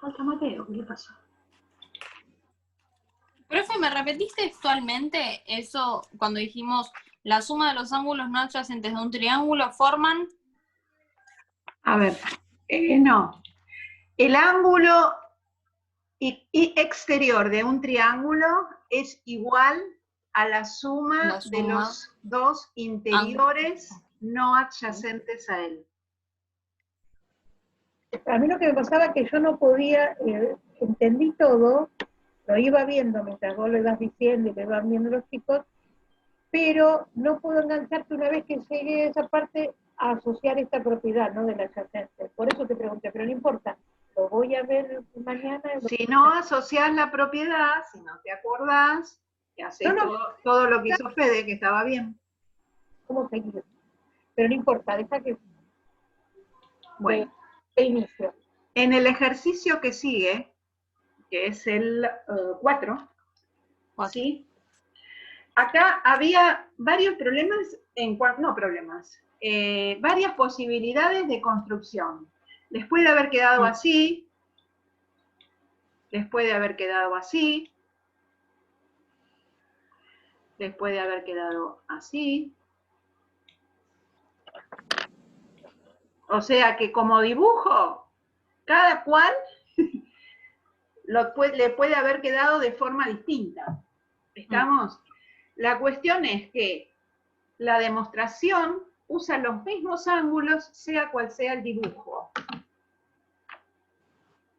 Falta Mateo, ¿qué le pasó? Profe, ¿me repetís textualmente eso cuando dijimos la suma de los ángulos no adyacentes de un triángulo forman? A ver, no. El ángulo exterior de un triángulo es igual a la suma de los dos interiores no adyacentes a él. A mí lo que me pasaba es que yo no podía, entendí todo, lo iba viendo mientras vos lo ibas diciendo y lo iban viendo los chicos, pero no puedo engancharte una vez que llegué a esa parte a asociar esta propiedad, ¿no? De la adyacente. Por eso te pregunté, pero no importa, lo voy a ver mañana. Si no asociás la propiedad, si no te acordás, que haces todo lo que hizo Fede, que estaba bien. ¿Cómo seguir? Pero no importa, deja que... Bueno. De inicio. En el ejercicio que sigue, que es el 4, ¿sí? Acá había varios problemas, varias posibilidades de construcción. Les puede haber quedado así, les puede haber quedado así, les puede haber quedado así. O sea que como dibujo, cada cual le puede haber quedado de forma distinta. ¿Estamos? La cuestión es que la demostración usa los mismos ángulos, sea cual sea el dibujo.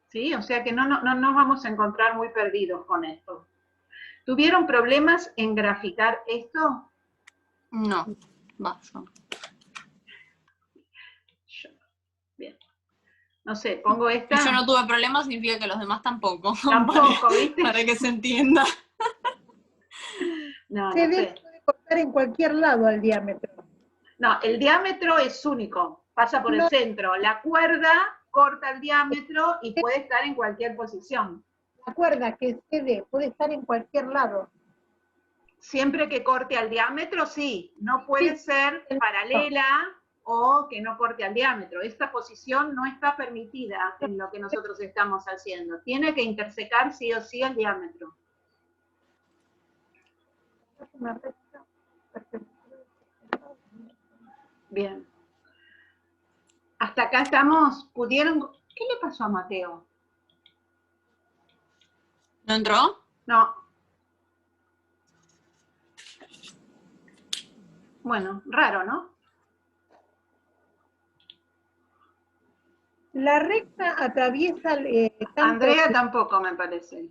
¿Sí? O sea que no nos vamos a encontrar muy perdidos con esto. ¿Tuvieron problemas en graficar esto? No, Bien. No sé, pongo esta. Si yo no tuve problemas, significa que los demás tampoco. Tampoco, ¿viste? Para que se entienda. No sé. Puede cortar en cualquier lado al diámetro. No, el diámetro es único, pasa por el centro. La cuerda corta el diámetro y puede estar en cualquier posición. La cuerda que CD puede estar en cualquier lado. Siempre que corte al diámetro, sí. No puede ser paralela o que no corte al diámetro. Esta posición no está permitida en lo que nosotros estamos haciendo. Tiene que intersecar sí o sí el diámetro. Bien. Hasta acá estamos. ¿Pudieron? ¿Qué le pasó a Mateo? ¿No entró? No. Bueno, raro, ¿no? La recta atraviesa... Andrea tampoco, me parece.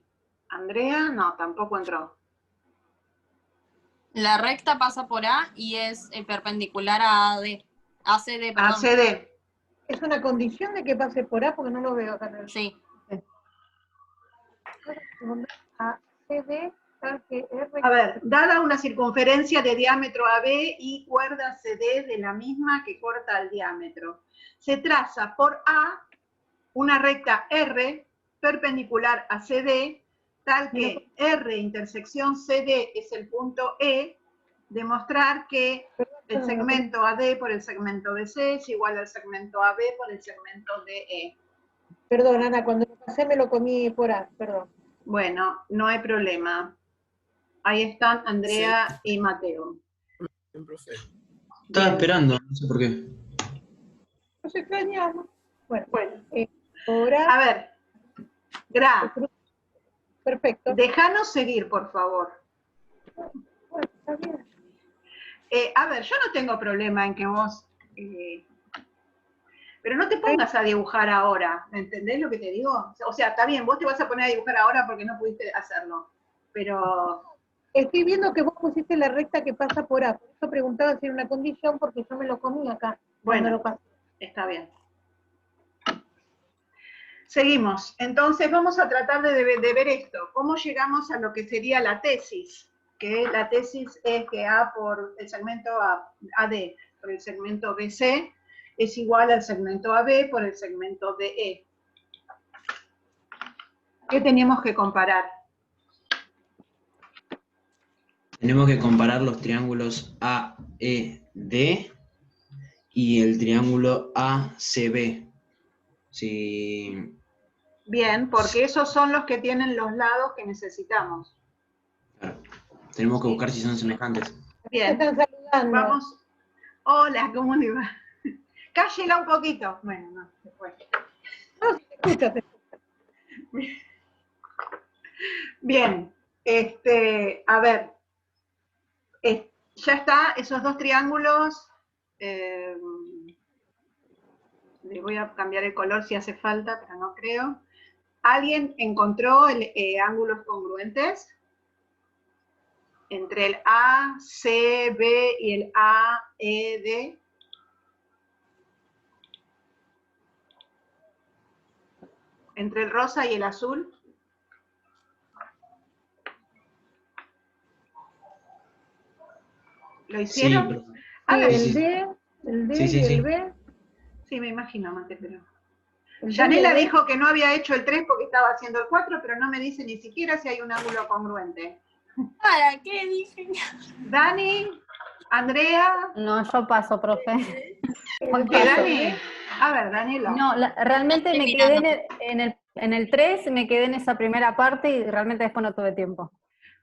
Andrea, no, tampoco entró. La recta pasa por A y es perpendicular a AD. ACD, perdón. ACD. ¿Es una condición de que pase por A? Porque no lo veo acá en el... Sí. ACD, tal que R... A ver, dada una circunferencia de diámetro AB y cuerda CD de la misma que corta el diámetro, se traza por A una recta R perpendicular a CD, tal que R intersección CD es el punto E, demostrar que el segmento AD por el segmento BC es igual al segmento AB por el segmento DE. Perdón, Ana, cuando lo pasé me lo comí por A, perdón. Bueno, no hay problema. Ahí están Andrea y Mateo. Estaba esperando, no sé por qué. Nos extrañamos. Bueno, ahora... A ver, Gra. Perfecto. Déjanos seguir, por favor. Bueno, está bien. A ver, yo no tengo problema en que vos... pero no te pongas a dibujar ahora, ¿entendés lo que te digo? O sea, está bien, vos te vas a poner a dibujar ahora porque no pudiste hacerlo, pero... Estoy viendo que vos pusiste la recta que pasa por A, por eso preguntaba si era una condición, porque yo me lo comí acá. Bueno, lo pasé. Está bien. Seguimos. Entonces vamos a tratar de ver esto. ¿Cómo llegamos a lo que sería la tesis? Que la tesis es que A por el segmento AD por el segmento BC es igual al segmento AB por el segmento DE. ¿Qué tenemos que comparar? Tenemos que comparar los triángulos AED y el triángulo ACB. Sí, Bien, porque esos son los que tienen los lados que necesitamos. claro. Tenemos que buscar si son semejantes. Me Bien, están saludando. vamos. Hola, ¿cómo le va? Cállela un poquito. Bueno, no, después. No, te escucho, te escucho. Bien, a ver, ya está, esos dos triángulos. Le voy a cambiar el color si hace falta, pero no creo. ¿Alguien encontró ángulos congruentes? Entre el ACB y el AED. Entre el rosa y el azul. ¿Lo hicieron? Sí, A Sí, ver, el D Sí, sí, y sí. el B. sí, me imagino, Mate, pero... El D y Yanela el B. dijo que no había hecho el 3 porque estaba haciendo el 4, pero no me dice ni siquiera si hay un ángulo congruente. ¿Para qué dije? Dani, Andrea, No, yo paso, profe. El ¿qué D, Dani? A ver, Daniela. No, realmente Estoy me quedé mirando. en el 3, me quedé en esa primera parte y realmente después no tuve tiempo.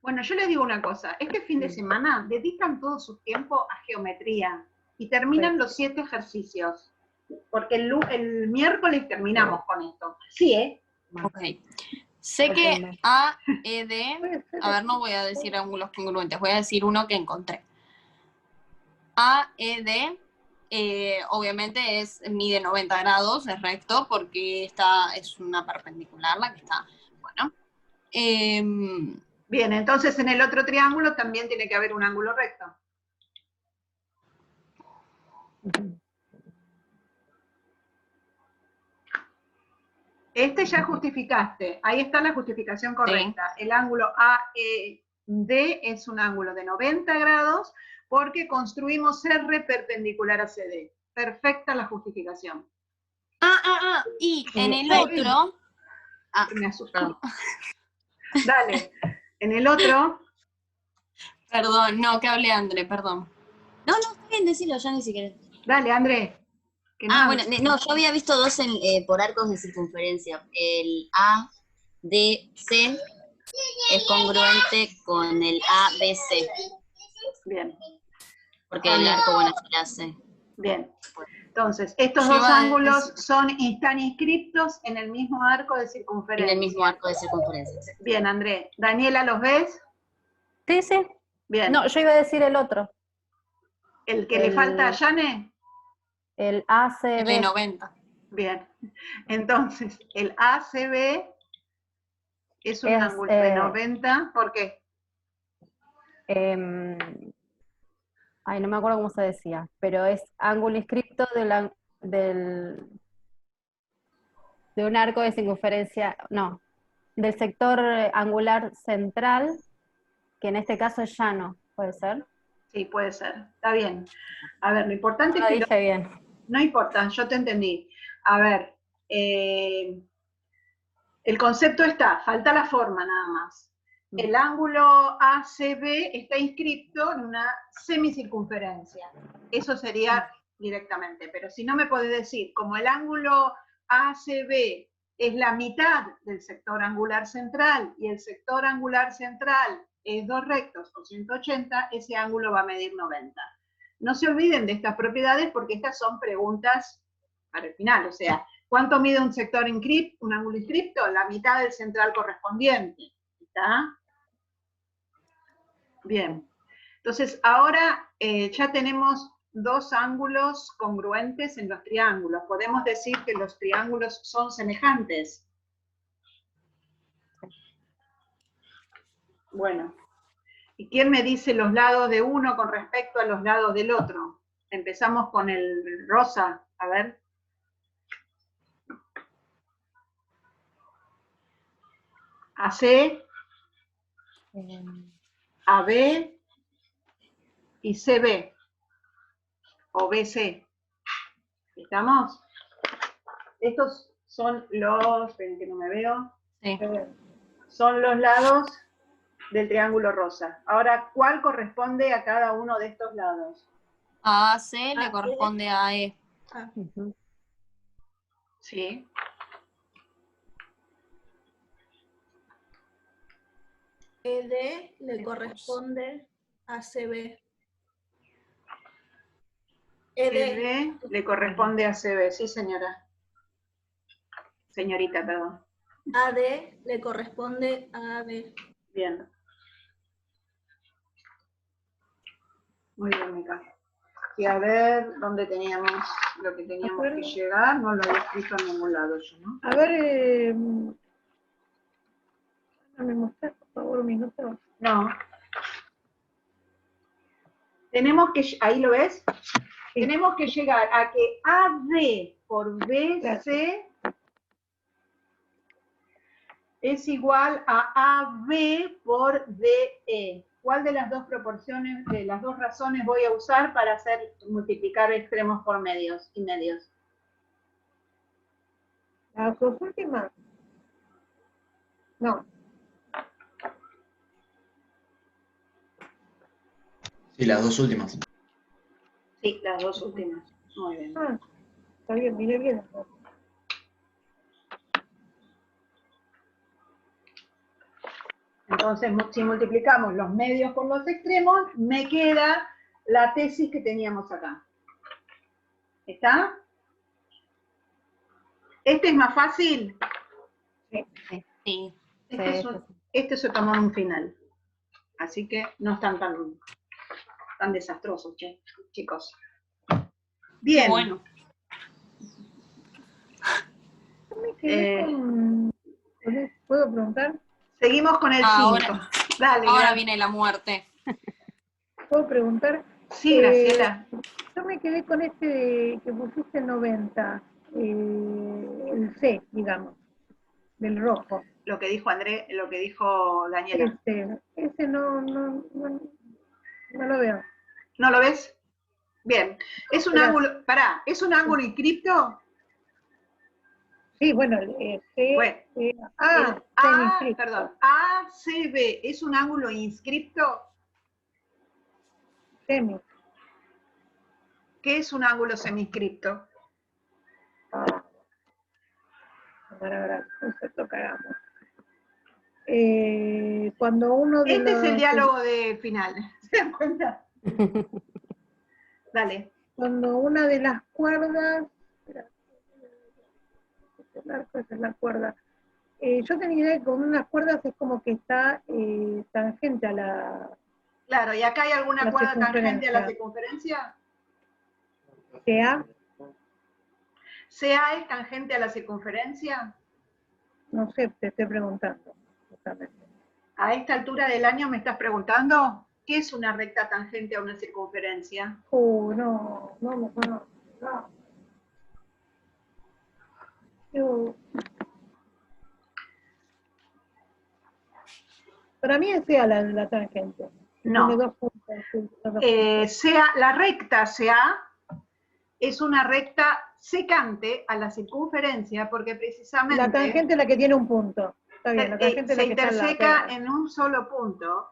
Bueno, yo les digo una cosa, este fin de semana dedican todo su tiempo a geometría y terminan los 7 ejercicios, porque el miércoles terminamos con esto. Sí, ¿eh? Ok. Sé que AED, a ver, no voy a decir ángulos congruentes, voy a decir uno que encontré. AED, obviamente mide 90 grados, es recto, porque esta es una perpendicular la que está, bueno. Bien, entonces en el otro triángulo también tiene que haber un ángulo recto. Este ya justificaste, ahí está la justificación correcta. Sí. El ángulo AED es un ángulo de 90 grados porque construimos R perpendicular a CD. Perfecta la justificación. Y en el otro... Me asustó. Dale, en el otro... Perdón, no, que hable André, perdón. No, está bien, decilo ya ni siquiera. Dale, André. Bueno, no, yo había visto dos por arcos de circunferencia. El ADC es congruente con el ABC. Bien. Porque el arco, bueno, es el AC. Bien. Entonces, estos dos ángulos están inscriptos en el mismo arco de circunferencia. En el mismo arco de circunferencia. Bien, André. Daniela, ¿los ves? Sí, sí. Bien. No, yo iba a decir el otro. ¿El que le falta a Yane? El ACB. De 90. Bien. Entonces, el ACB es un ángulo de 90. ¿Por qué? No me acuerdo cómo se decía, pero es ángulo inscripto de un arco de circunferencia, no, del sector angular central, que en este caso es llano, ¿puede ser? Sí, puede ser, está bien. A ver, lo importante es que... Lo dije bien. No importa, yo te entendí. A ver, el concepto está, falta la forma nada más. El ángulo ACB está inscripto en una semicircunferencia. Eso sería directamente. Pero si no me podés decir, como el ángulo ACB es la mitad del sector angular central y el sector angular central es 2 rectos o 180, ese ángulo va a medir 90. No se olviden de estas propiedades porque estas son preguntas para el final. O sea, ¿cuánto mide un sector inscripto, un ángulo inscripto? La mitad del central correspondiente. ¿Está? Bien. Entonces, ahora ya tenemos dos ángulos congruentes en los triángulos. Podemos decir que los triángulos son semejantes. Bueno. ¿Y quién me dice los lados de uno con respecto a los lados del otro? Empezamos con el rosa. A ver. AC, AB y CB, o BC. ¿Estamos? Estos son los, ven que no me veo, Sí. Son los lados del triángulo rosa. Ahora, ¿cuál corresponde a cada uno de estos lados? A AC le corresponde a AE. Ujú. Sí. ED le corresponde a CB. ED ED le corresponde a CB, sí señora. Señorita, perdón. AD le corresponde a AB. Bien. Muy bien, Mica. Y a ver dónde teníamos lo que teníamos que llegar. No lo había escrito en ningún lado yo, ¿no? A ver, ¿me mostrás, por favor, un minuto? No. Tenemos que, ahí lo ves, Sí. tenemos que llegar a que AD por BC Gracias. es igual a AB por DE. ¿Cuál de las dos proporciones, de las dos razones voy a usar para hacer multiplicar extremos por medios y medios? ¿Las dos últimas? No. Sí, las dos últimas. Sí, las dos últimas. Muy bien. Ah, está bien, mire bien. Entonces, si multiplicamos los medios por los extremos, me queda la tesis que teníamos acá. ¿Está? ¿Este es más fácil? Sí. Este se tomó un final. Así que no están tan desastrosos, chicos. Bien. Qué bueno. Yo me quedé con... ¿Puedo preguntar? Seguimos con el 5. Ahora- Dale, Ahora Gra- viene la muerte. ¿Puedo preguntar? Sí, Graciela. Yo me quedé con este que pusiste 90, el C, digamos, del rojo. Lo que dijo André, lo que dijo Daniela. Ese no lo veo. ¿No lo ves? Bien. Es un Gracias. ángulo, pará, ¿es un ángulo inscripto? Sí, bueno, C, Bueno, el semi-inscripto. perdón, ACB, ¿es un ángulo inscripto? Semi. ¿Qué es un ángulo seminscripto? Ahora, nosotros cagamos. Cuando uno de Este es el los... diálogo de final, ¿se dan cuenta? Dale. Cuando una de las cuerdas... Esa es la cuerda. Yo tenía idea que con unas cuerdas es como que está tangente a la... Claro, ¿y acá hay alguna La cuerda tangente a la circunferencia. circunferencia? CA, ¿CA es tangente a la circunferencia? no sé, te estoy preguntando. Justamente. ¿A esta altura del año me estás preguntando? ¿Qué es una recta tangente a una circunferencia? No. Para mí es CA la tangente. No. Tiene dos puntos, sí, dos puntos. La recta CA es una recta secante a la circunferencia porque precisamente La tangente es la que tiene un punto. Está bien, la tangente es la se que está al lado. interseca en un solo punto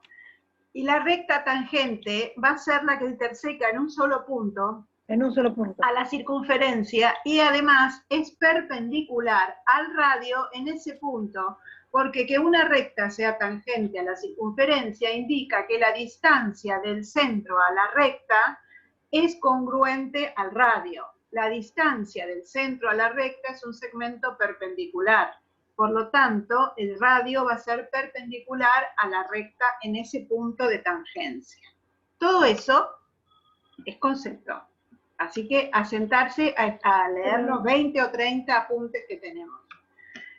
y la recta tangente va a ser la que interseca en un solo punto En un solo punto. a la circunferencia y además es perpendicular al radio en ese punto, porque que una recta sea tangente a la circunferencia indica que la distancia del centro a la recta es congruente al radio. La distancia del centro a la recta es un segmento perpendicular. Por lo tanto, el radio va a ser perpendicular a la recta en ese punto de tangencia. Todo eso es concepto. Así que a sentarse a leer los 20 o 30 apuntes que tenemos.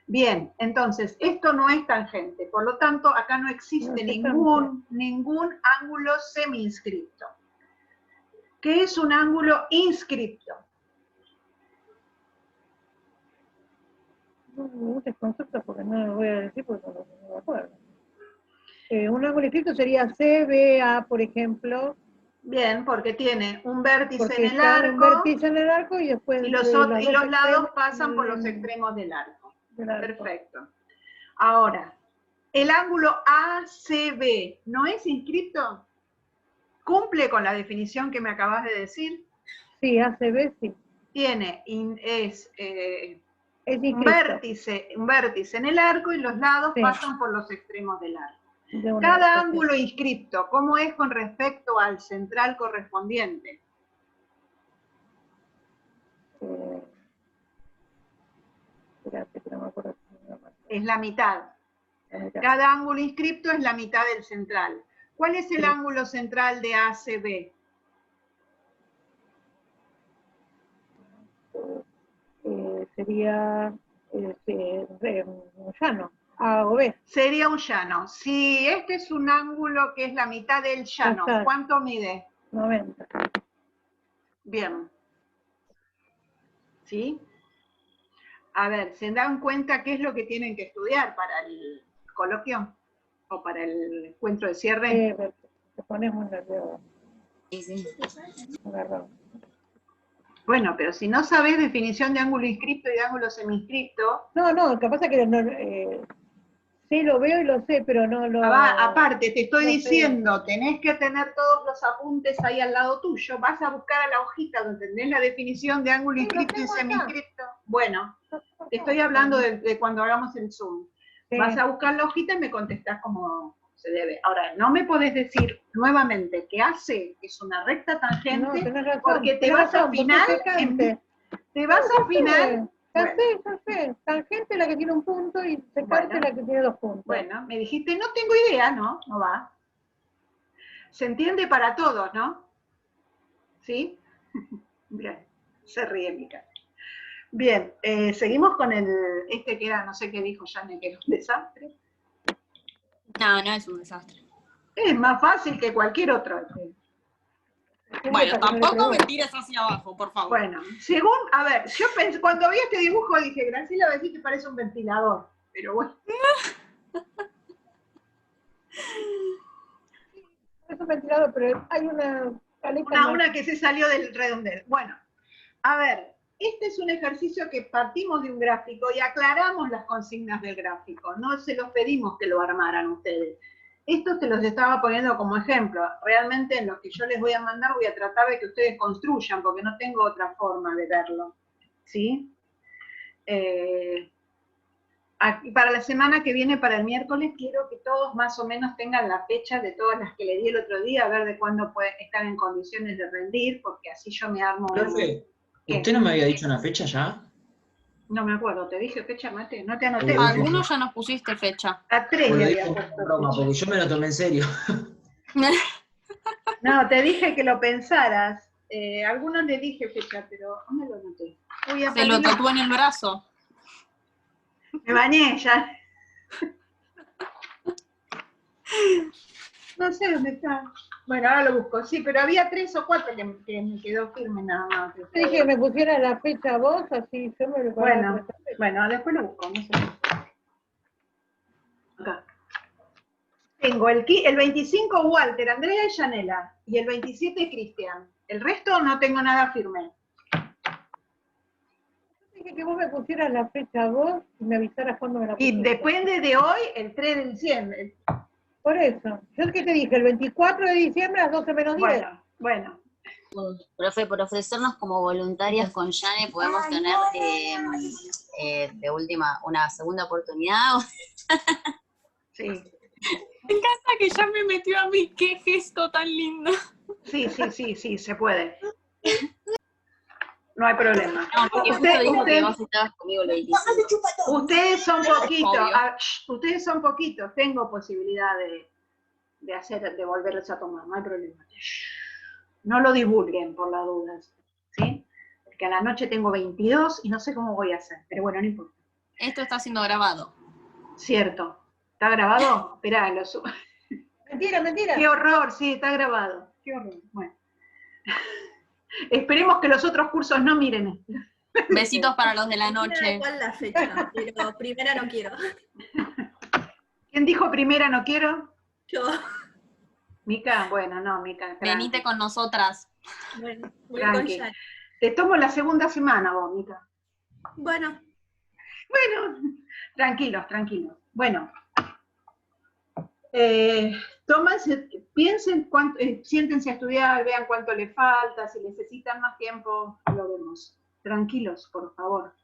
Bien, entonces, esto no es tangente, por lo tanto, acá no existe ningún ángulo semi-inscripto. ¿Qué es un ángulo inscripto? No me gusta el concepto porque no lo voy a decir porque no me acuerdo. Un ángulo inscripto sería CBA, por ejemplo. Bien, porque tiene un vértice Porque en el está arco. un vértice en el arco y después Y los lados pasan por los extremos del arco. Perfecto. Ahora, el ángulo ACB, ¿no es inscripto? ¿Cumple con la definición que me acabas de decir? Sí, ACB, sí. Tiene, Es un inscripto. vértice en el arco y los lados Sí. pasan por los extremos del arco. De un Cada arco, sí. ángulo inscripto, ¿cómo es con respecto al central correspondiente? Espérate, que no me acuerdo. Es la mitad. La mitad. Cada ángulo inscripto es la mitad del central. ¿Cuál es el Sí. ángulo central de ACB? Sería llano, A o B. Sería un llano. Si este es un ángulo que es la mitad del llano, Exacto. ¿cuánto mide? 90. Bien. ¿Sí? A ver, ¿se dan cuenta qué es lo que tienen que estudiar para el coloquio? ¿O para el encuentro de cierre? Te pones muy nervioso. Sí, sí. Agarrado. Bueno, pero si no sabés definición de ángulo inscripto y de ángulo seminscripto, No, capaz que no, sí lo veo y lo sé, pero no lo... aparte te estoy no sé. diciendo, tenés que tener todos los apuntes ahí al lado tuyo, vas a buscar a la hojita donde tenés la definición de ángulo Sí, lo inscripto y tengo acá. seminscripto. Bueno, te estoy hablando de cuando hagamos el Zoom. Sí. Vas a buscar la hojita y me contestás como se debe. Ahora, no me podés decir nuevamente que AC es una recta No, tangente, tenés razón. porque te tenés vas a razón, porque afinar, es secante. te vas a afinar. Ya sé. Tangente es la que tiene un punto y secante Bueno. es la que tiene 2 puntos. Bueno, me dijiste, no tengo idea, no va. Se entiende para todos, ¿no? ¿Sí? Bien, se ríe Mica. Bien, seguimos con este que era, no sé qué dijo Jane, que era un desastre. No, no es un desastre. Es más fácil que cualquier otro. Bueno, tampoco me tires hacia abajo, por favor. Bueno, según, a ver, yo pensé, cuando vi este dibujo dije, Graciela va a decir que parece un ventilador, pero bueno. Es un ventilador, pero hay una caleta Una que se salió del redondel. Bueno, a ver, este es un ejercicio que partimos de un gráfico y aclaramos las consignas del gráfico. No se los pedimos que lo armaran ustedes. Esto te los estaba poniendo como ejemplo. Realmente en los que yo les voy a mandar voy a tratar de que ustedes construyan, porque no tengo otra forma de verlo. ¿Sí? Para la semana que viene, para el miércoles, quiero que todos más o menos tengan la fecha de todas las que le di el otro día, a ver de cuándo están en condiciones de rendir, porque así yo me armo... Profe, ¿Qué? ¿usted no me había dicho una fecha ya? No me acuerdo, ¿te dije fecha, Mate? No te anoté. A Algunos ya nos pusiste fecha. A 3 Pues le lo había digo puesto como broma, fecha. porque yo me lo tomé en serio. No, te dije que lo pensaras. Algunos le dije fecha, pero no me lo anoté. Voy a Se lo pedirle- tatuó en el brazo. Me bañé ya. No sé dónde está. Bueno, ahora lo busco. Sí, pero había 3 o 4 que me quedó firme nada más. Te dije que me pusiera la fecha vos, así yo me preparaba. Bueno, después lo busco. No sé. Acá. Tengo el 25 Walter, Andrea y Yanela. Y el 27 Cristian. El resto no tengo nada firme. Dije que vos me pusieras la fecha vos y me avisaras cuándo me la pusiste. Y depende de hoy, el 3 de diciembre. Por eso. Yo que te dije, el 24 de diciembre a las 12 menos 10. Bueno. Profe, por ofrecernos como voluntarias con Yane, ¿podemos tener de última una segunda oportunidad? Sí. Me encanta que ya me metió a mí. Qué gesto tan lindo. Sí, se puede. No hay problema. No, porque justo dijo que vos estabas conmigo el 25. Ustedes son poquitos, Obvio. ustedes son poquitos, tengo posibilidad de volverlos a tomar, no hay problema. No lo divulguen por las dudas, ¿sí? Porque a la noche tengo 22 y no sé cómo voy a hacer, pero bueno, no importa. Esto está siendo grabado. Cierto. ¿Está grabado? Esperá, lo subo. Mentira. Qué horror, sí, está grabado. Qué horror. Bueno. Esperemos que los otros cursos no miren esto. Besitos para los de la No noche. igual la fecha, pero primera no quiero. ¿Quién dijo primera no quiero? Yo, Mica, bueno, no, Mica. tranqui. Venite con nosotras. bueno, voy con Tranqui. Yane. Te tomo la segunda semana vos, Mica. Bueno, Bueno, tranquilos. Bueno, piensen, siéntense a estudiar, vean cuánto les falta, si necesitan más tiempo, lo vemos. Tranquilos, por favor.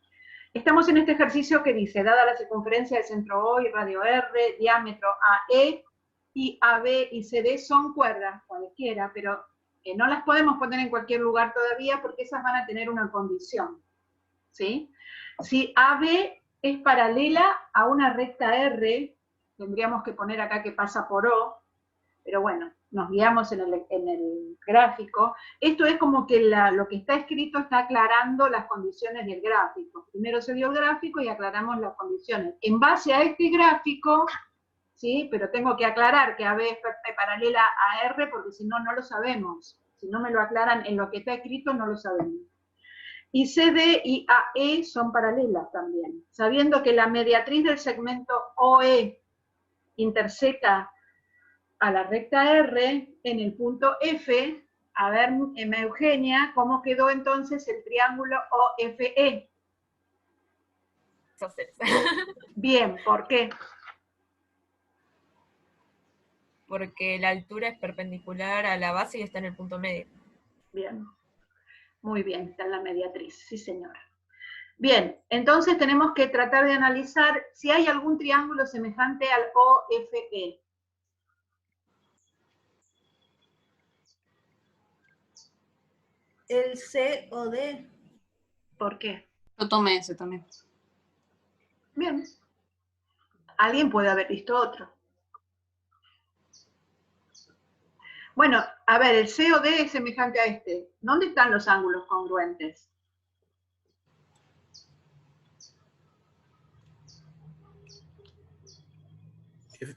Estamos en este ejercicio que dice, dada la circunferencia del centro O y radio R, diámetro AE, y AB y CD son cuerdas, cualquiera, pero no las podemos poner en cualquier lugar todavía porque esas van a tener una condición, ¿sí? Si AB es paralela a una recta R, tendríamos que poner acá que pasa por O, pero bueno, nos guiamos en el gráfico. Esto es como que lo que está escrito está aclarando las condiciones del gráfico. Primero se dio el gráfico y aclaramos las condiciones. En base a este gráfico, ¿sí? Pero tengo que aclarar que AB es paralela a R porque si no, no lo sabemos. Si no me lo aclaran en lo que está escrito, no lo sabemos. Y CD y AE son paralelas también. Sabiendo que la mediatriz del segmento OE interseca a la recta R en el punto F, a ver, Eugenia, ¿cómo quedó entonces el triángulo OFE? Bien, ¿por qué? Porque la altura es perpendicular a la base y está en el punto medio. Bien, muy bien, está en la mediatriz, sí señora. Bien, entonces tenemos que tratar de analizar si hay algún triángulo semejante al OFE. El COD. ¿Por qué? Yo tomé ese también. Bien. Alguien puede haber visto otro. Bueno, a ver, el COD es semejante a este. ¿Dónde están los ángulos congruentes?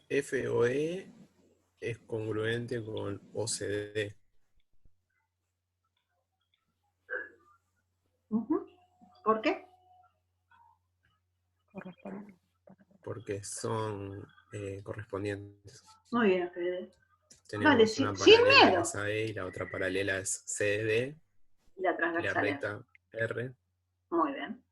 FOE es congruente con OCD. ¿Por qué? Porque son correspondientes. Muy bien, Fede. Tenemos Vale, una sin paralela miedo. que es AE y la otra paralela es CD, La y la transversal. recta R. Muy bien.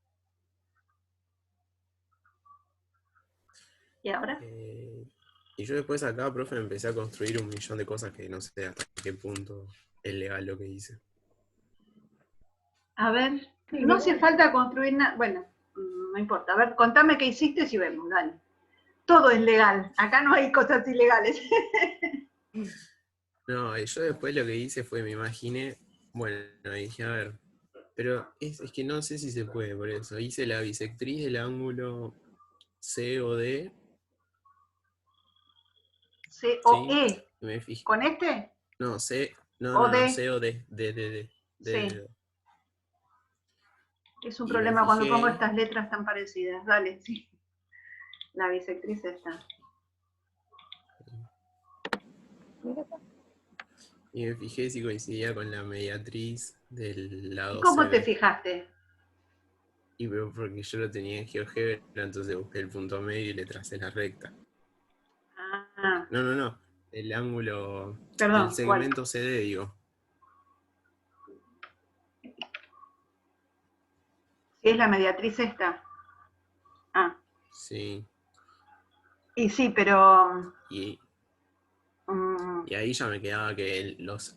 ¿Y ahora? Y yo después acá, profe, empecé a construir un millón de cosas que no sé hasta qué punto es legal lo que hice. A ver, no hace falta construir nada. Bueno, no importa. A ver, contame qué hiciste y vemos, dale. Todo es legal. Acá no hay cosas ilegales. No, yo después lo que hice fue, me imaginé, bueno, y dije, a ver, pero es que no sé si se puede, por eso. Hice la bisectriz del ángulo COD. C-O-E. Sí, me fijé. ¿Con este? No, O no, D. COD, D. Sí. Es un Y problema me cuando fijé- pongo estas letras tan parecidas. Dale, sí. La bisectriz está. Y me fijé si coincidía con la mediatriz del lado ¿Y cómo te CB. fijaste? Y pero porque yo lo tenía en GeoGebra, entonces busqué el punto medio y le tracé la recta. Ah, No. El ángulo perdón, del segmento CD, digo. si es la mediatriz esta. Ah, Sí. y sí, pero... Y ahí ya me quedaba que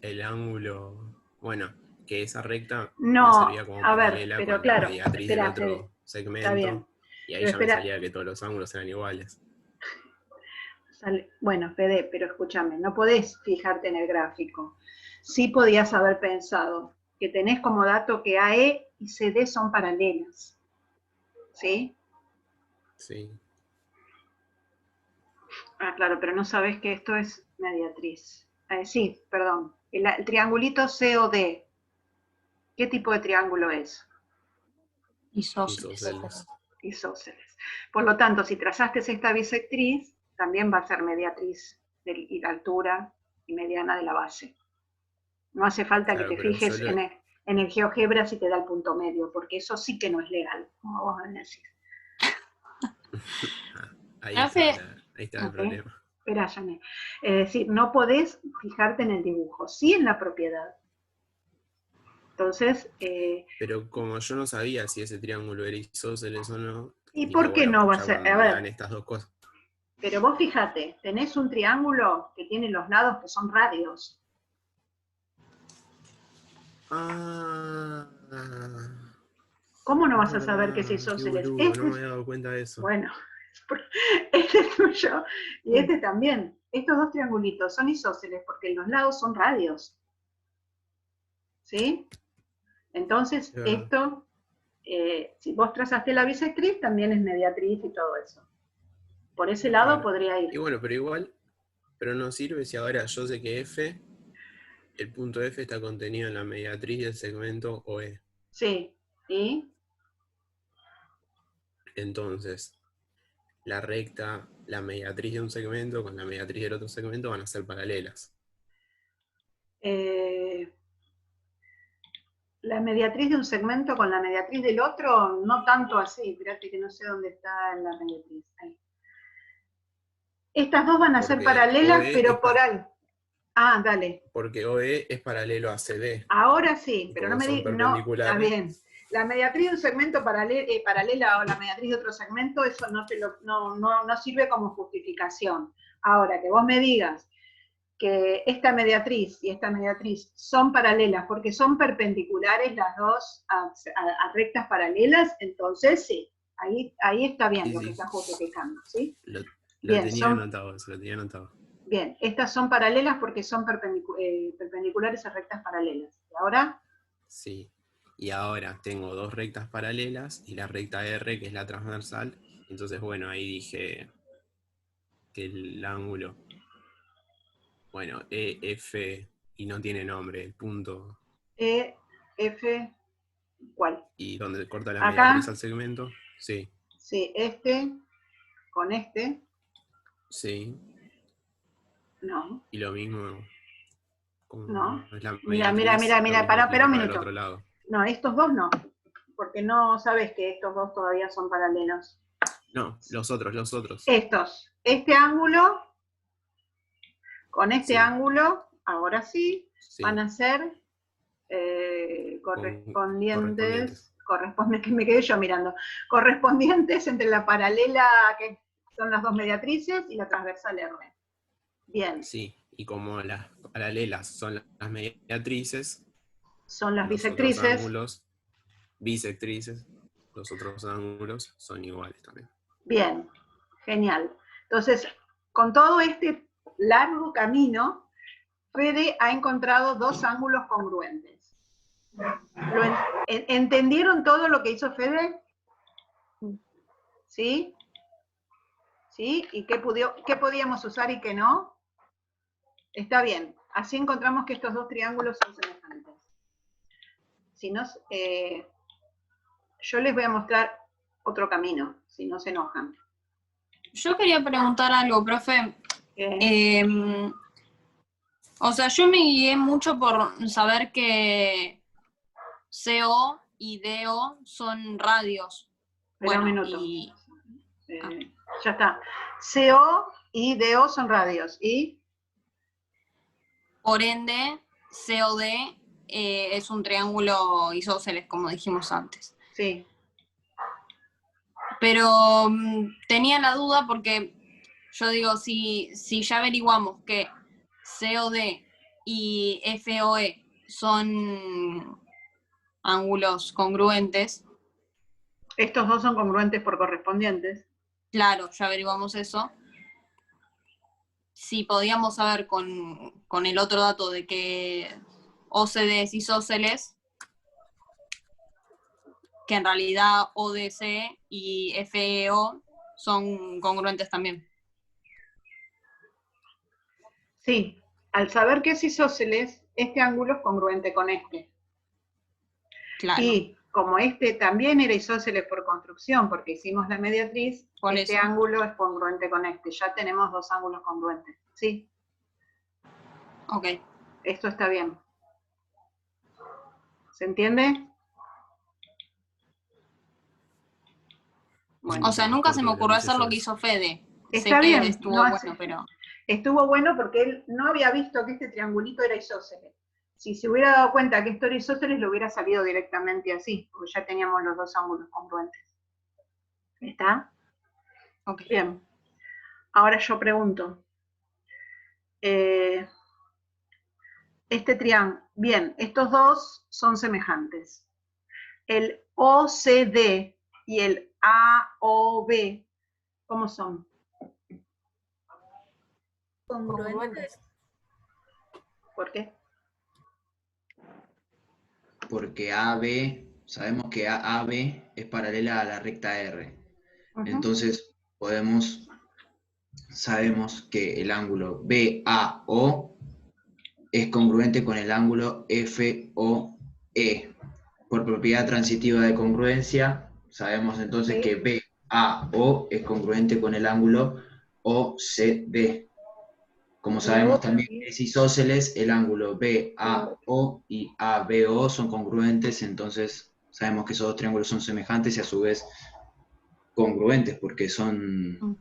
el ángulo, bueno, que esa recta No, me servía como a ver, paralela pero con claro, la mediatriz espera, del otro Fede, segmento. está bien. Y ahí Pero ya me espera. salía que todos los ángulos eran iguales. Bueno, Fede, pero escúchame, no podés fijarte en el gráfico. Sí podías haber pensado que tenés como dato que AE y CD son paralelas. ¿Sí? Sí. Ah, claro, pero no sabés que esto es mediatriz. Sí, perdón. El triangulito COD. ¿Qué tipo de triángulo es? Isósceles. Isósceles. Por lo tanto, si trazaste esta bisectriz, también va a ser mediatriz y la altura y mediana de la base. No hace falta Claro, que te pero fijes yo en el GeoGebra si te da el punto medio, porque eso sí que no es legal, como vos decís. Ahí Profe. está el Ok. problema. Espera, Jané. Es decir, no podés fijarte en el dibujo, sí en la propiedad. Entonces, Pero como yo no sabía si ese triángulo era isósceles o no, ¿y dije, por qué bueno, no va a ya ser? cuando A me ver, dan estas dos cosas. Pero vos fíjate, tenés un triángulo que tiene los lados que son radios. Ah, ¿Cómo no vas a verdad, saber que es qué isósceles? boludo, Este no me es, había dado cuenta de eso. bueno, este es tuyo y este también. Estos dos triangulitos son isósceles porque los lados son radios. ¿Sí? Entonces, Es verdad. esto, si vos trazaste la bisectriz, también es mediatriz y todo eso. Por ese lado Claro. podría ir. Y bueno, pero igual, pero no sirve si ahora yo sé que el punto F está contenido en la mediatriz del segmento OE. Sí. ¿Y? Entonces, la recta, la mediatriz de un segmento con la mediatriz del otro segmento van a ser paralelas. La mediatriz de un segmento con la mediatriz del otro, no tanto así. Espérate que no sé dónde está la mediatriz. Ahí. Estas dos van a ser Porque paralelas, OE pero es por algo. Ah, dale. Porque OE es paralelo a CD. Ahora sí, Y pero no como me son digas, no, está perpendiculares, bien. La mediatriz de un segmento paralela o la mediatriz de otro segmento, eso no sirve como justificación. Ahora, que vos me digas que esta mediatriz y esta mediatriz son paralelas porque son perpendiculares las dos a rectas paralelas, entonces sí, ahí está bien sí, lo que sí. está justificando, ¿sí? Lo Bien, tenía anotado, eso lo tenía anotado. Bien, estas son paralelas porque son perpendiculares a rectas paralelas. ¿Y ahora? Sí. Y ahora tengo dos rectas paralelas y la recta R, que es la transversal. Entonces, bueno, ahí dije que el ángulo, bueno, EF, y no tiene nombre, el punto. E, F, ¿cuál? Y donde corta la Acá. mediatriz al segmento, sí. Sí, este con este. Sí. No. Y lo mismo con No. es la Mira, mediatriz, lo mismo pará aplica un para el minuto. otro lado. No, estos dos no, porque no sabes que estos dos todavía son paralelos. No, los otros. Estos, este ángulo con este Sí. ángulo, ahora sí, Sí. van a ser correspondientes, que me quedé yo mirando, correspondientes entre la paralela, que son las dos mediatrices, y la transversal R. Bien. Sí, y como las paralelas son las mediatrices, Son las los otros bisectrices. ángulos bisectrices, los otros ángulos son iguales también. Bien, genial. Entonces, con todo este largo camino, Fede ha encontrado dos ángulos congruentes. ¿Entendieron todo lo que hizo Fede? ¿Sí? ¿Sí? ¿Y qué podíamos usar y qué no? Está bien. Así encontramos que estos dos triángulos son semejantes. Si no, yo les voy a mostrar otro camino, si no se enojan. Yo quería preguntar algo, profe. O sea, yo me guié mucho por saber que CO y DO son radios. Espera Bueno, un minuto. y... Ya está. CO y DO son radios. ¿Y? Por ende, COD es un triángulo isósceles, como dijimos antes. Sí. Pero tenía la duda porque yo digo, si ya averiguamos que COD y FOE son ángulos congruentes. Estos dos son congruentes por correspondientes. Claro, ya averiguamos eso. Si podíamos saber con el otro dato de que OCD es isósceles, que en realidad ODC y FEO son congruentes también. Sí, al saber que es isósceles, este ángulo es congruente con este. Claro. Y como este también era isósceles por construcción, porque hicimos la mediatriz, Por este eso. ángulo es congruente con este. Ya tenemos dos ángulos congruentes. ¿Sí? Ok. Esto está bien. ¿Se entiende? Bueno. O sea, nunca se me ocurrió hacer lo que hizo Fede. Está bien. Estuvo no bueno, pero... Estuvo bueno porque él no había visto que este triangulito era isósceles. Si se hubiera dado cuenta que esto era isósceles, lo hubiera salido directamente así, porque ya teníamos los dos ángulos congruentes. ¿Está? Ok. Bien. Ahora yo pregunto. Este triángulo, bien, estos dos son semejantes. El OCD y el AOB, ¿cómo son? Congruentes. ¿Por qué? Porque AB, sabemos que AB es paralela a la recta R. Entonces sabemos que el ángulo BAO es congruente con el ángulo FOE. Por propiedad transitiva de congruencia, sabemos entonces Sí. que BAO es congruente con el ángulo OCD. Como sabemos también que es isósceles, el ángulo BAO y ABO son congruentes, entonces sabemos que esos dos triángulos son semejantes y a su vez congruentes, porque son...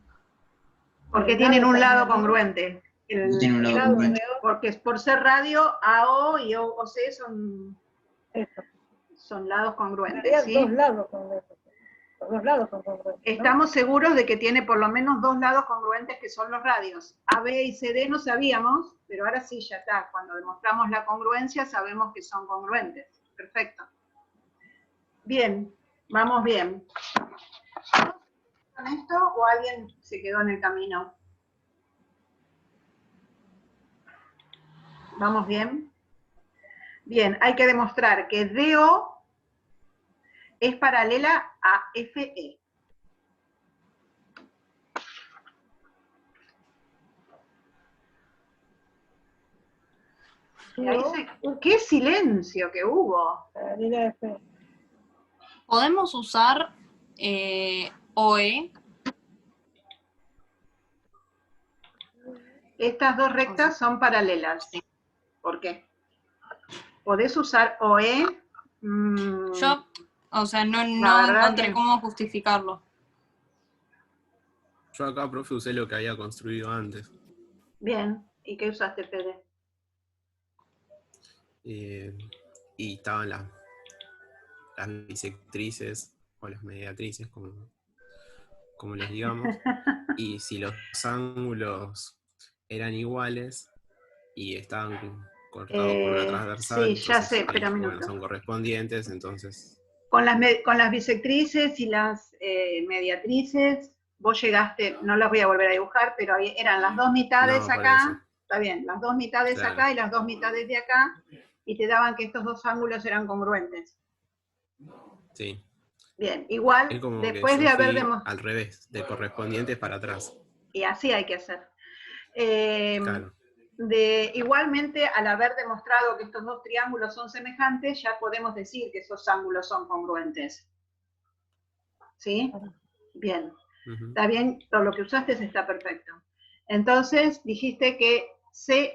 Porque tienen un lado congruente. No tienen un lado congruente. Porque por ser radio, AO y OC son lados congruentes. ¿sí? Dos lados congruentes. Los dos lados son congruentes, ¿no? Estamos seguros de que tiene por lo menos dos lados congruentes que son los radios. AB y CD no sabíamos, pero ahora sí ya está. Cuando demostramos la congruencia sabemos que son congruentes. Perfecto. Bien, vamos bien. ¿Con esto o alguien se quedó en el camino? ¿Vamos bien? Bien, hay que demostrar que DO es paralela a FE. Y ahí ¡qué silencio que hubo! ¿Podemos usar OE? Estas dos rectas son paralelas. ¿Por qué? ¿Podés usar OE? Yo, o sea, no verdad encontré que- cómo justificarlo. Yo acá, profe, usé lo que había construido antes. Bien. ¿Y qué usaste, Fede? Y estaban las bisectrices o las mediatrices, como les digamos. Y si los ángulos eran iguales y estaban cortados por una transversal, sí, ya entonces sé, ahí espera un dije, minuto. bueno, son correspondientes, entonces... Con las bisectrices y las mediatrices, vos llegaste, no las voy a volver a dibujar, pero eran las dos mitades No, por acá, eso. está bien, las dos mitades Claro. acá y las dos mitades de acá, y te daban que estos dos ángulos eran congruentes. Sí. Bien, igual, Es como después que de yo haber fui demostrado, al revés, de correspondientes para atrás. y así hay que hacer. Claro. Igualmente, al haber demostrado que estos dos triángulos son semejantes, ya podemos decir que esos ángulos son congruentes. ¿Sí? Bien. Está bien, todo lo que usaste está perfecto. Entonces, dijiste que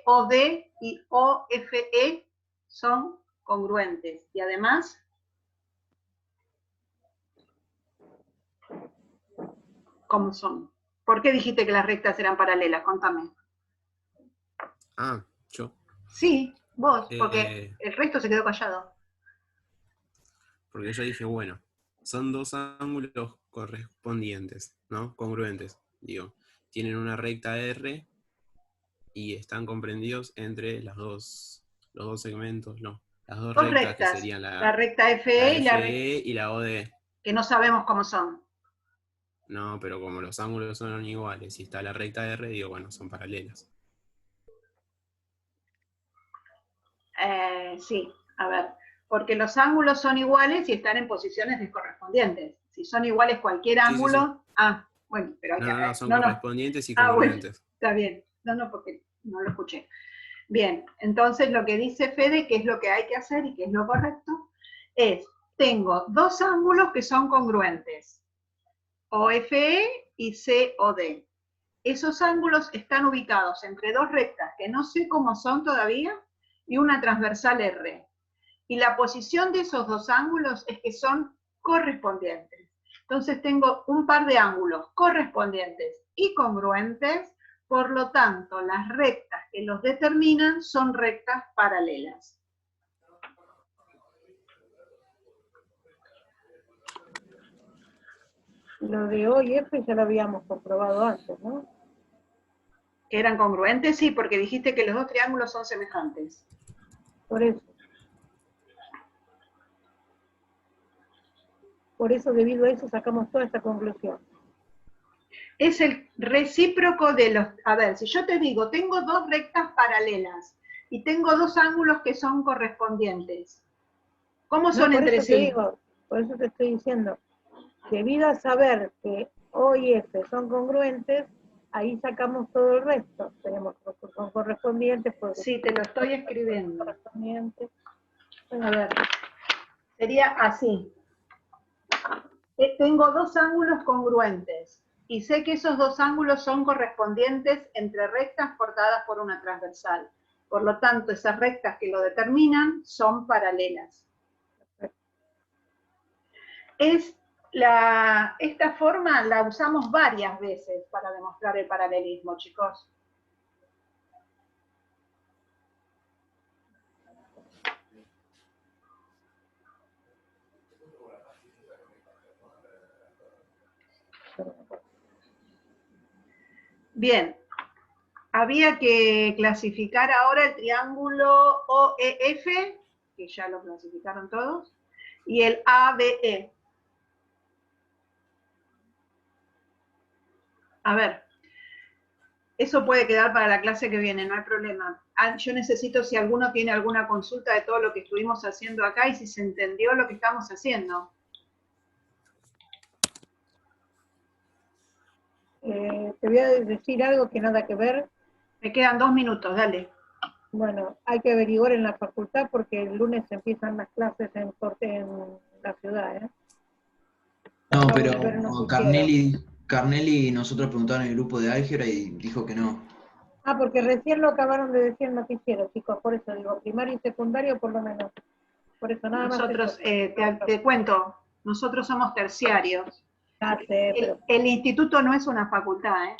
COD y OFE son congruentes. Y además, ¿cómo son? ¿Por qué dijiste que las rectas eran paralelas? Contame. Ah, yo. Sí, vos, porque el resto se quedó callado. Porque yo dije, bueno, son dos ángulos correspondientes, ¿no? Congruentes, digo. Tienen una recta R y están comprendidos entre los dos segmentos, no. Las dos Dos rectas que rectas, serían la recta FE la FE y la OD. que no sabemos cómo son. No, pero como los ángulos son iguales y está la recta R, digo, bueno, son paralelas. Sí, a ver, porque los ángulos son iguales y están en posiciones descorrespondientes. Si son iguales cualquier ángulo, sí. Ah, bueno, pero hay que... No, son correspondientes y bueno, congruentes. está bien. No, porque no lo escuché. Bien, entonces lo que dice Fede, que es lo que hay que hacer y que es lo correcto, es, tengo dos ángulos que son congruentes, OFE y COD. Esos ángulos están ubicados entre dos rectas que no sé cómo son todavía y una transversal R. Y la posición de esos dos ángulos es que son correspondientes. Entonces tengo un par de ángulos correspondientes y congruentes, por lo tanto las rectas que los determinan son rectas paralelas. Lo de O y F ya lo habíamos comprobado antes, ¿no? ¿Que eran congruentes? Sí, porque dijiste que los dos triángulos son semejantes. Por eso. Por eso, debido a eso, sacamos toda esta conclusión. Es el recíproco de los... A ver, si yo te digo, tengo dos rectas paralelas y tengo dos ángulos que son correspondientes, ¿cómo son por entre eso te sí? digo, por eso te estoy diciendo, debido a saber que O y F son congruentes, ahí sacamos todo el resto. Tenemos son correspondientes. Sí, te lo estoy escribiendo. Correspondientes. A ver, sería así. Tengo dos ángulos congruentes y sé que esos dos ángulos son correspondientes entre rectas cortadas por una transversal. Por lo tanto, esas rectas que lo determinan son paralelas. Esta forma la usamos varias veces para demostrar el paralelismo, chicos. Bien, había que clasificar ahora el triángulo OEF, que ya lo clasificaron todos, y el ABE. A ver, eso puede quedar para la clase que viene, no hay problema. Yo necesito si alguno tiene alguna consulta de todo lo que estuvimos haciendo acá y si se entendió lo que estamos haciendo. Te voy a decir algo que nada que ver. Me quedan 2 minutos, dale. Bueno, hay que averiguar en la facultad porque el lunes empiezan las clases en la ciudad, ¿eh? No, pero Carnelli nosotros preguntaron en el grupo de álgebra y dijo que no. Ah, porque recién lo acabaron de decir en noticiero, chicos, por eso digo, primario y secundario por lo menos. Por eso nada más. Nosotros, te cuento, nosotros somos terciarios. Ah, sí, pero... El instituto no es una facultad, ¿eh?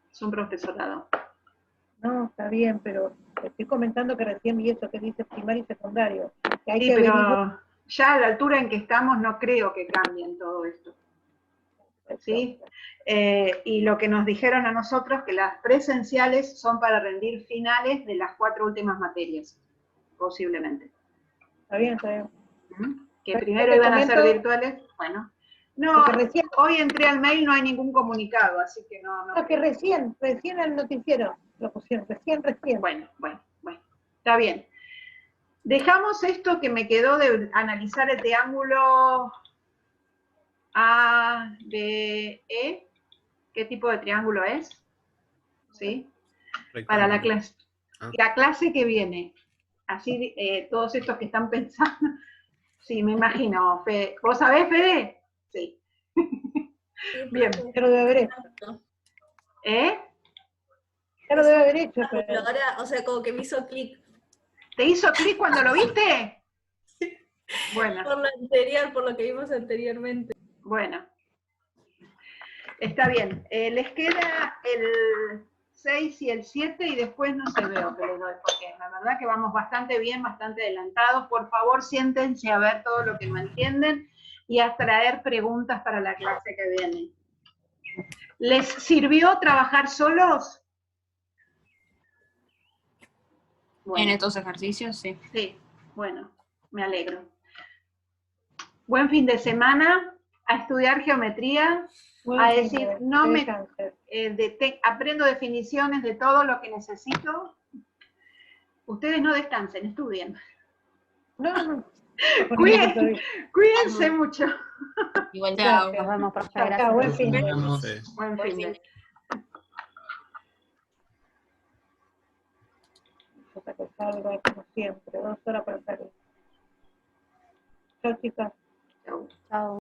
Es un profesorado. No, está bien, pero estoy comentando que recién vi eso que dice primario y secundario. Que hay Sí, que pero averiguar. ya a la altura en que estamos no creo que cambien todo esto. ¿Sí? Y lo que nos dijeron a nosotros, que las presenciales son para rendir finales de las 4 últimas materias, posiblemente. Está bien, está bien. Que Pero primero iban a ser virtuales, bueno. No, hoy entré al mail, no hay ningún comunicado, así que no. No, que recién el noticiero lo pusieron, recién. Bueno, está bien. Dejamos esto que me quedó de analizar el triángulo ABE. ¿Qué tipo de triángulo es? ¿Sí? Para la clase. La clase que viene. Así, todos estos que están pensando. Sí, me imagino. ¿Vos sabés, Fede? Sí. Bien. Ya lo debe haber hecho. ¿Eh? Ya lo debe haber hecho. Pero ahora, o sea, como que me hizo clic. ¿Te hizo clic cuando lo viste? Bueno. Por lo anterior, por lo que vimos anteriormente. Bueno. Está bien. Les queda el 6 y el 7 y después no se veo que les doy, porque la verdad que vamos bastante bien, bastante adelantados. Por favor, siéntense a ver todo lo que no entienden y a traer preguntas para la clase que viene. ¿Les sirvió trabajar solos? Bueno. En estos ejercicios, sí. Sí, bueno, me alegro. Buen fin de semana, a estudiar geometría, a decir, no me aprendo definiciones de todo lo que necesito. Ustedes no descansen, estudien. No. Cuídense mucho. Igual, chao. Nos vemos, profe. Gracias. Buen fin. Buen fin. Que salga como siempre, 2 horas para salir. Chao, chicas. Chao. Chao.